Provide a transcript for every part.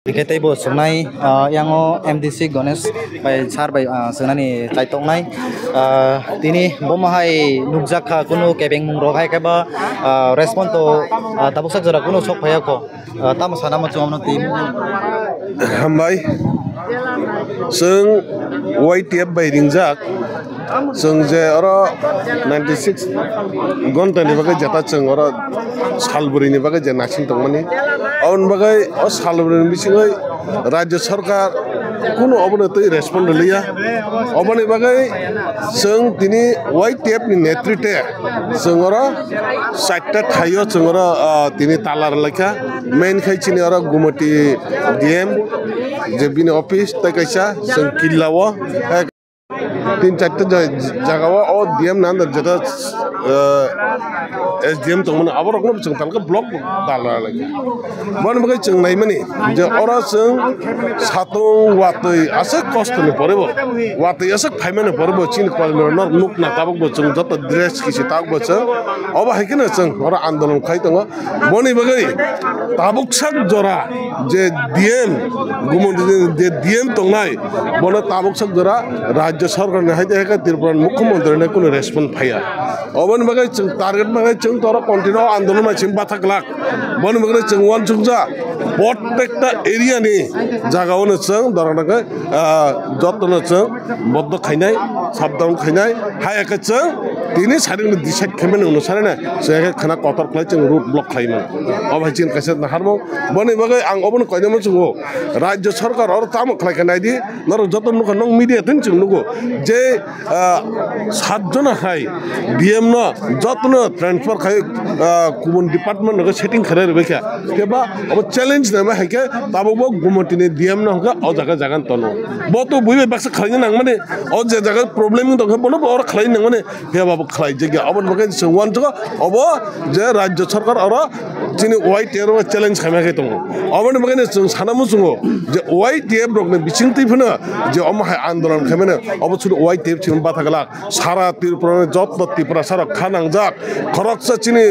Kita ibu sungai yang MDC Ganesh by sar by sunani caitok nai tini bomahai nukjak kuno kebeng mungrokai keba respon to tabuksak jara kuno sok paya ko tam sana macam mana tim hambai seng YTF by ringjak seng je ora 96 gonta ni bagai jata seng ora salburi ni bagai je nasing tongmani aun bagai salburi ni bisingai राज्य सरकार कुनो अबनतै रेस्पन्ड लिया अबनि बागै जों दिनै YTF नि नेतृत्वे जोंरा साइटटा थायो जोंरा दिनै तालार लेखा मेन खाइचिनि अरा गुमति DM जे बिनि अफिस तकाइसा जों किल्लाव तीन चारटा जगह और DM नांदर जता SDM तो मने अब रखना जों तालका ब्लॉक दाला लगे मन बगे जों नायमानि जे अरा जों सातों वातै आसे कष्ट नि परबो वातै आसे फाइमाने परबो चिन कलनो नुक ना ताबक जों जत ड्रेस किसि ताबक जों अब हाइकिन जों अरा आन्दोलन खाइ दङ मनि बगे ताबक sak जरा जे DM गुमन जे DM तंगनाय बने ताबक sak जरा राज्य सरकार ने हाइदे का त्रिपुरा मुख्यमंत्री ने कोनो रेस्पॉन्स फाया अबन बगे जों टारगेट मागे जों तोरा कन्टिन्यू आन्दोलन मासिम बाथाक लाख बन बगे जों वान जोंजा प्रत्येकटा एरिया नि जागावनो जों दरनगे जतनो जों बद्द खाइनाय साबदान खाइनाय हायाके जों दिनै सारिनो डिसाइड खामनो अनुसारने जों खाना कटर खाइ जों रूट ब्लॉक खाइमोन अब हाइचिन कैसे नहारमो बने बगे आं अबन कयनो जों राज्य सरकार और ताम खाइनायदि नर जतनो नों मीडिया थिन जों नुगो जे सातजन हाय DM न जतनो ट्रांसफर खाय गुबुन डिपार्टमेंट नग सेटिंग करे रेबेखा केबा अब चैलेंज नामा हायके ताबो गुमटिनि DM न हका अ जागा जागान तनो बतो बुइबे बाक्स खायनो नां माने अ जे जागा प्रॉब्लम दं बनो और खायनो नां माने हेबाबो खाय जे अबन बगे संवान जगा अब जे राज्य सरकार और जिनि YTF चैलेंज खायमाखै दं अबन बगे जों सानामु जोङो जे YTF रगने बिसिंति फनो जे अमहाय आन्दोलन खायमाने अब सुन YTF चिम बाथागला सारा त्रिपुरा जत त्रिपुरा सारा खानांजाक खरकसा चिनि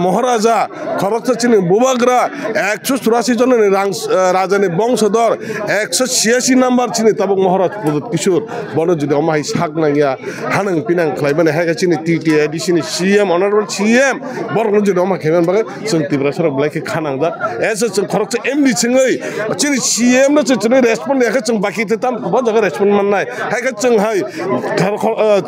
महाराजा खरकसा चिनि बुबाग्रा 184 जन राजानि वंशधर 186 नम्बर चिनि तबक महाराज किशोर बनो जुदि अमहाय साग नांगिया हानों पिनां खालायबाने हायगा चिनि TTID चिनि CM अनारेबल CM बरनो जुदि अमहाय खायमान बागे जों त्रिपुरा सारा ब्लाइके खानांजाक एसे जों खरकसा MD चिङै चिनि CM न चिनि रेस्पन्ड याखै जों बाकी ताम बजागा रेस्पन्ड माननाय हायगा जों हाय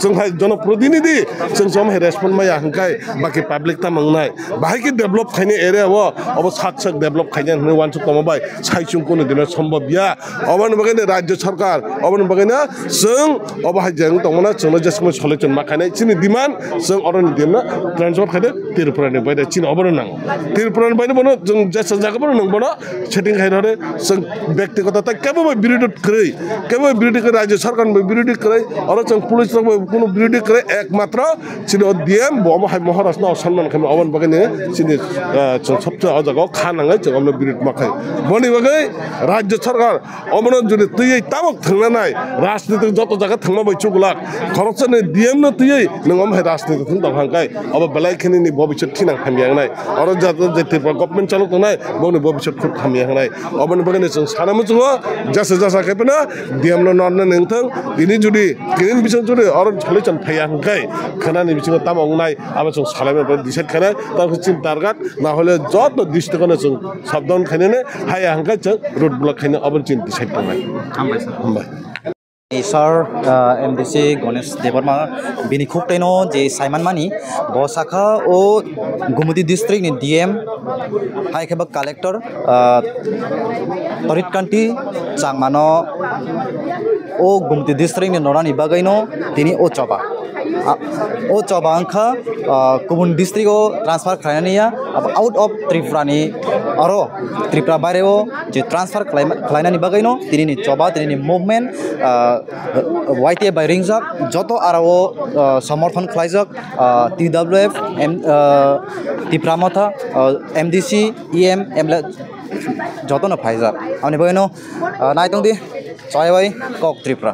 जोंहाय जनप्रतिनिधि जों जमहाय रेस्पन्ड माया हंखाय बाकी पब्लिक ता मंगनाय बाहायके डेभलप खायने एरिया वो अब सात डेभलप खायने हने वान सुक तमबाय साइचुं कोन दिना सम्भव या अबन बगैने राज्य सरकार अबन बगैना जों अब हाय जों तमना जों जसम सलेक्शन माखायनाय चिनि डिमान्ड जों अरन दिना ट्रान्सफर खायदे त्रिपुरानि बायदे चिन अबन नां त्रिपुरानि बायदे बनो जों जस जागाबो नों बनो सेटिं खायरे जों व्यक्तिगत ता केबो विरोध करै केबो विरोध करे राज्य सरकार विरोध करे और जों पुलिस कोनो विरोध करे एकमात्र चिनो DM बम हाय महाराज न सम्मान खाम अवन बगैने चिनि जों सबसे अजगाव खानाङै जों अमनो विरोध माखाय बनि बगै राज्य सरकार अमनो जुदि तयै तामक थांनाय राजनीति जत जागा थांमा बैचुगलाक खरकसने DM न तयै नों अमहाय राजनीति थं दंहांगाय अब बेलायखिनि भबिष्य थिनां खामियांनाय और जात जेते गभर्नमेन्ट चालक तंनाय बनि भबिष्य खुद खामियांनाय अवन बगैने जों सानामु जों जासे जासा केपना DM न नन नोंथां दिनै जुदि किरिन बिसं जुदि और सलेक्शन फायांगाय खानानि बिसं तामंनाय अब जों सालायमे डिसाइड खानाय ताखौ चिन टारगेट ना हले जत डिस्ट्रिक्टनो जों साबडाउन खायने हाया हांगाय जों रोड ब्लॉक खायने अब चिन डिसाइड खानाय हामबाय Sir MDC Ganesh Devarma bini khuktaino je Simon Mani Bosaka o Gumudi district ni DM hai kheba collector Torit Kanti Changmano o Gumudi district ni Norani Bagaino tini o Choba o Choba angkha Kumun district o transfer khainania out of Tripura ni aro Tripura bare o je transfer khlainani bagaino tini ni Choba tini ni movement YTF by ringjak joto arao समर्थन खलाइजक TWF Tripura Motha MDC EM joto no phaijak amni bagino naitong di choi bai kok Tripura